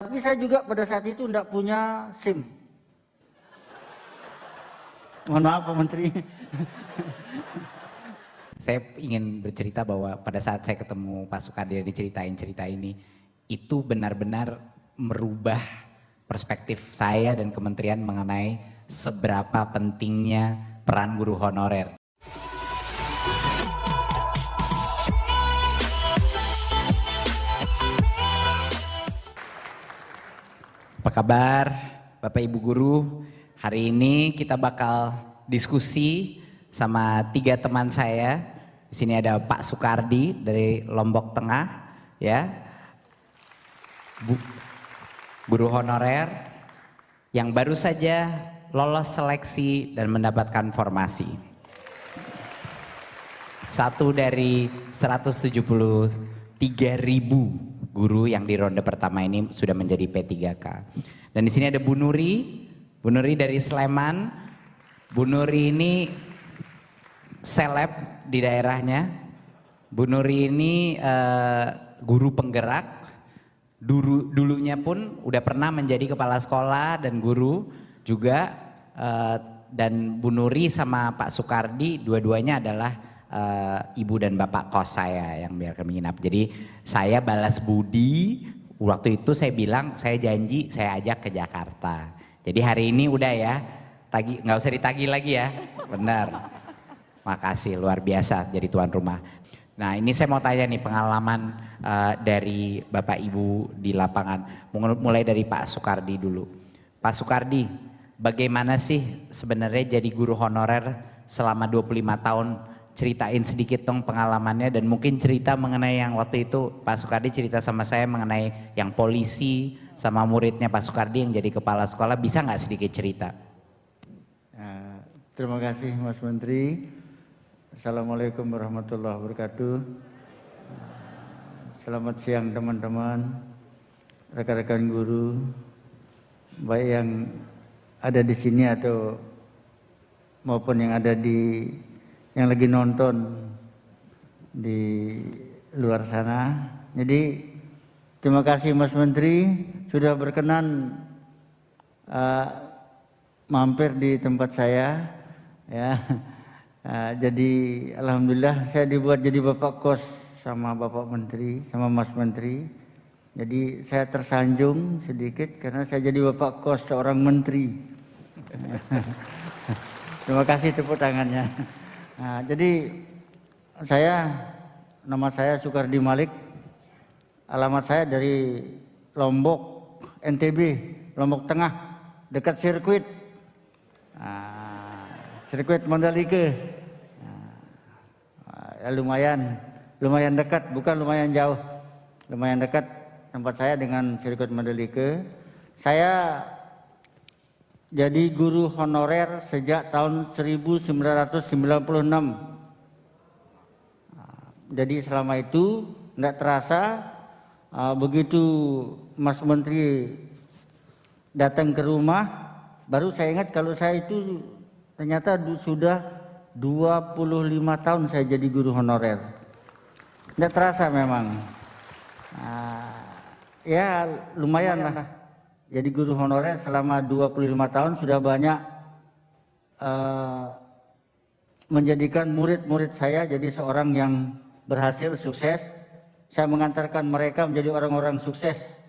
Tapi saya juga pada saat itu tidak punya SIM. Mohon maaf Pak Menteri. Saya ingin bercerita bahwa pada saat saya ketemu Pak Sukardi diceritain cerita ini, itu benar-benar merubah perspektif saya dan kementerian mengenai seberapa pentingnya peran guru honorer. Apa kabar Bapak Ibu Guru? Hari ini kita bakal diskusi sama 3 teman saya. Di sini ada Pak Sukardi dari Lombok Tengah, ya, guru honorer yang baru saja lolos seleksi dan mendapatkan formasi. Satu dari 173.000 guru yang di ronde pertama ini sudah menjadi P3K. Dan di sini ada Bu Nuri dari Sleman. Bu Nuri ini seleb di daerahnya. Bu Nuri ini guru penggerak. Dulunya pun udah pernah menjadi kepala sekolah dan guru juga. Dan Bu Nuri sama Pak Sukardi dua-duanya adalah ibu dan bapak kos saya yang biarkan menginap. Jadi saya balas budi, waktu itu saya bilang saya janji saya ajak ke Jakarta. Jadi hari ini udah ya, nggak usah ditagih lagi ya, benar. Makasih, luar biasa jadi tuan rumah. Nah ini saya mau tanya nih pengalaman dari Bapak Ibu di lapangan, mulai dari Pak Sukardi dulu. Pak Sukardi, bagaimana sih sebenarnya jadi guru honorer selama 25 tahun? Ceritain sedikit dong pengalamannya dan mungkin cerita mengenai yang waktu itu Pak Sukardi cerita sama saya mengenai yang polisi sama muridnya Pak Sukardi yang jadi kepala sekolah, bisa nggak sedikit cerita? Terima kasih Mas Menteri. Assalamualaikum warahmatullahi wabarakatuh. Selamat siang teman-teman, rekan-rekan guru, baik yang ada di sini atau maupun yang ada yang lagi nonton di luar sana. Jadi terima kasih Mas Menteri sudah berkenan mampir di tempat saya ya. Jadi alhamdulillah saya dibuat jadi bapak kos sama Bapak Menteri, sama Mas Menteri. Jadi saya tersanjung sedikit karena saya jadi bapak kos seorang menteri. Terima kasih tepuk tangannya. Nah, jadi nama saya Sukardi Malik, alamat saya dari Lombok, NTB, Lombok Tengah, dekat sirkuit, sirkuit Mandalika. Ya lumayan dekat, bukan lumayan jauh, lumayan dekat tempat saya dengan sirkuit Mandalika. Saya jadi guru honorer sejak tahun 1996. Jadi selama itu tidak terasa begitu Mas Menteri datang ke rumah, baru saya ingat kalau saya itu ternyata sudah 25 tahun saya jadi guru honorer. Tidak terasa memang. Ya lumayan lah. Jadi guru honorer selama 25 tahun sudah banyak menjadikan murid-murid saya jadi seorang yang berhasil, sukses. Saya mengantarkan mereka menjadi orang-orang sukses.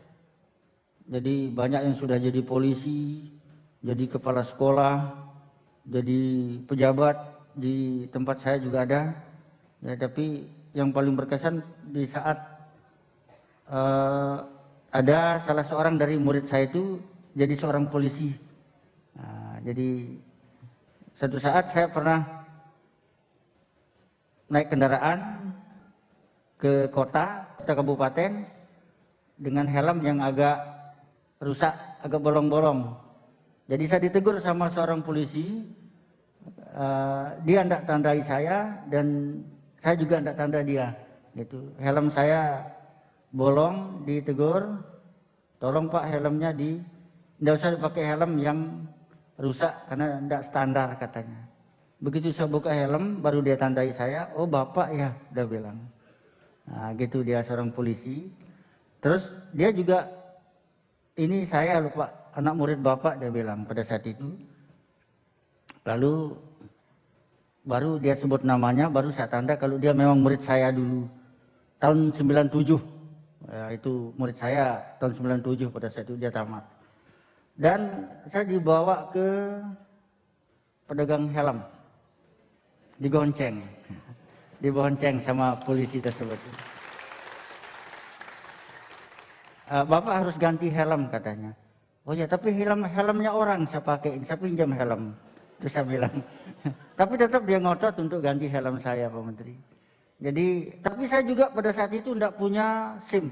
Jadi banyak yang sudah jadi polisi, jadi kepala sekolah, jadi pejabat di tempat saya juga ada. Ya, tapi yang paling berkesan di saat ada salah seorang dari murid saya itu jadi seorang polisi. Jadi suatu saat saya pernah naik kendaraan ke kota kabupaten dengan helm yang agak rusak, agak bolong-bolong. Jadi saya ditegur sama seorang polisi, dia tidak tandai saya dan saya juga tidak tanda dia. Gitu. Helm saya bolong, ditegur, tolong Pak helmnya tidak usah dipakai helm yang rusak karena tidak standar katanya. Begitu saya buka helm baru dia tandai saya, oh Bapak ya, udah bilang. Nah gitu, dia seorang polisi. Terus dia juga ini saya lupa anak murid bapak, dia bilang pada saat itu. Lalu baru dia sebut namanya, baru saya tanda kalau dia memang murid saya dulu tahun 97. Ya, itu murid saya tahun 97, pada saat itu dia tamat. Dan saya dibawa ke pedagang helm, dibonceng sama polisi tersebut. Bapak harus ganti helm katanya. Oh ya, tapi helmnya orang saya pakai, saya pinjam helm. Terus saya bilang, tapi tetap dia ngotot untuk ganti helm saya, Pak Menteri. Jadi, tapi saya juga pada saat itu tidak punya SIM.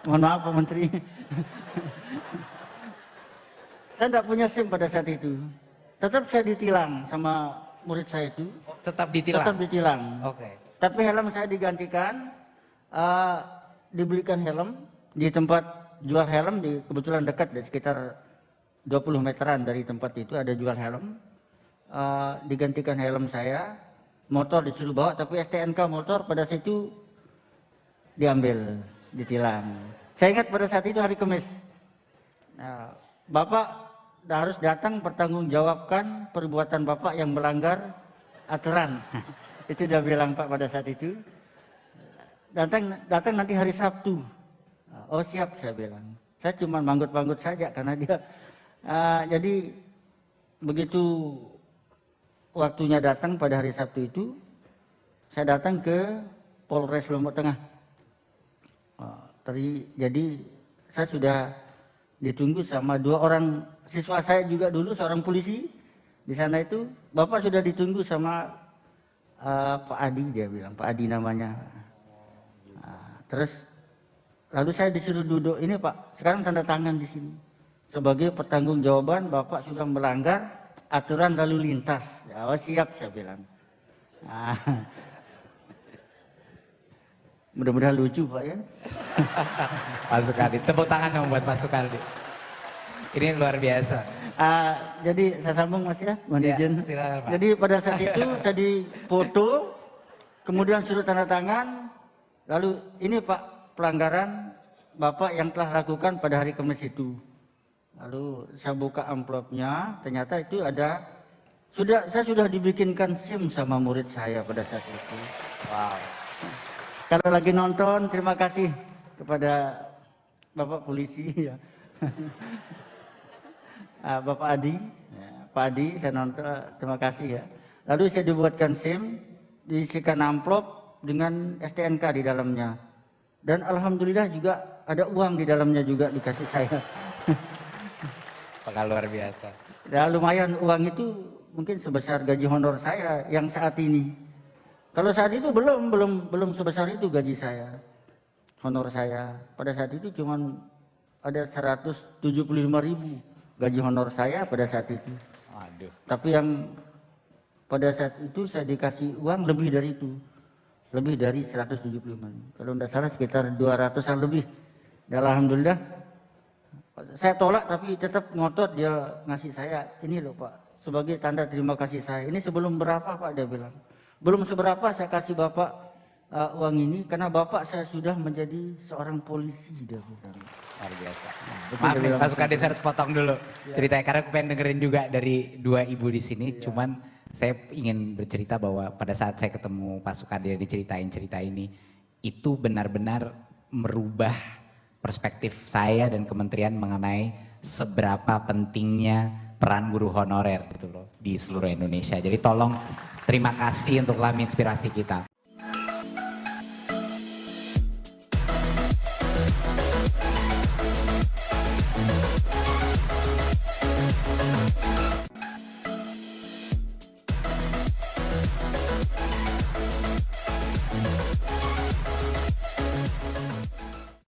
Mohon maaf Pak Menteri. Saya tidak punya SIM pada saat itu. Tetap saya ditilang sama murid saya itu. Tetap ditilang? Tetap ditilang. Oke. Tapi helm saya digantikan, dibelikan helm di tempat jual helm, kebetulan dekat, di sekitar 20 meteran dari tempat itu ada jual helm. Digantikan helm saya, motor disuruh bawa, tapi STNK motor pada saat itu diambil, ditilang. Saya ingat pada saat itu hari Kamis. Bapak harus datang pertanggungjawabkan perbuatan Bapak yang melanggar aturan. Itu dia bilang Pak pada saat itu. Datang nanti hari Sabtu. Oh siap, saya bilang. Saya cuma manggut-manggut saja karena dia. Jadi begitu waktunya datang pada hari Sabtu itu, saya datang ke Polres Lombok Tengah. Jadi saya sudah ditunggu sama 2 orang siswa saya juga dulu, seorang polisi di sana itu. Bapak sudah ditunggu sama Pak Adi, dia bilang, Pak Adi namanya. Terus lalu saya disuruh duduk, ini Pak, sekarang tanda tangan di sini. Sebagai pertanggungjawaban Bapak sudah melanggar aturan lalu lintas. Oh siap, saya bilang. Mudah-mudahan lucu Pak ya. Pak Soekardi, tepuk tangan dong buat Pak Soekardi. Ini luar biasa. Jadi saya sambung Mas ya, mohon izin. Silakan, Pak. Jadi pada saat itu saya dipoto, kemudian suruh tanda tangan, lalu ini Pak pelanggaran Bapak yang telah lakukan pada hari Kamis itu. Lalu saya buka amplopnya, ternyata itu ada, saya sudah dibikinkan SIM sama murid saya pada saat itu. Wow. Kalau lagi nonton, terima kasih kepada Bapak polisi ya. Bapak Adi, ya, Pak Adi, saya nonton, terima kasih ya. Lalu saya dibuatkan SIM, diisikan amplop dengan STNK di dalamnya. Dan alhamdulillah juga ada uang di dalamnya juga dikasih saya. Apakah luar biasa? Ya lumayan, uang itu mungkin sebesar gaji honor saya yang saat ini. Kalau saat itu belum sebesar itu gaji saya, honor saya. Pada saat itu cuma ada 175.000 gaji honor saya pada saat itu. Aduh. Tapi yang pada saat itu saya dikasih uang lebih dari itu, lebih dari 175. Kalau tidak salah sekitar 200-an lebih. Ya, alhamdulillah. Saya tolak tapi tetap ngotot dia ngasih saya, ini loh Pak, sebagai tanda terima kasih saya. Ini sebelum berapa Pak, dia bilang. Belum seberapa saya kasih Bapak uang ini karena Bapak saya sudah menjadi seorang polisi, dia bilang. Luar biasa. Maaf nih Pak Soekardi, saya harus potong dulu ceritanya karena aku pengen dengerin juga dari 2 ibu di sini. Cuman saya ingin bercerita bahwa pada saat saya ketemu Pak Soekardi diceritain cerita ini, itu benar-benar merubah perspektif saya dan kementerian mengenai seberapa pentingnya peran guru honorer gitu loh di seluruh Indonesia. Jadi tolong terima kasih untuk menginspirasi kita.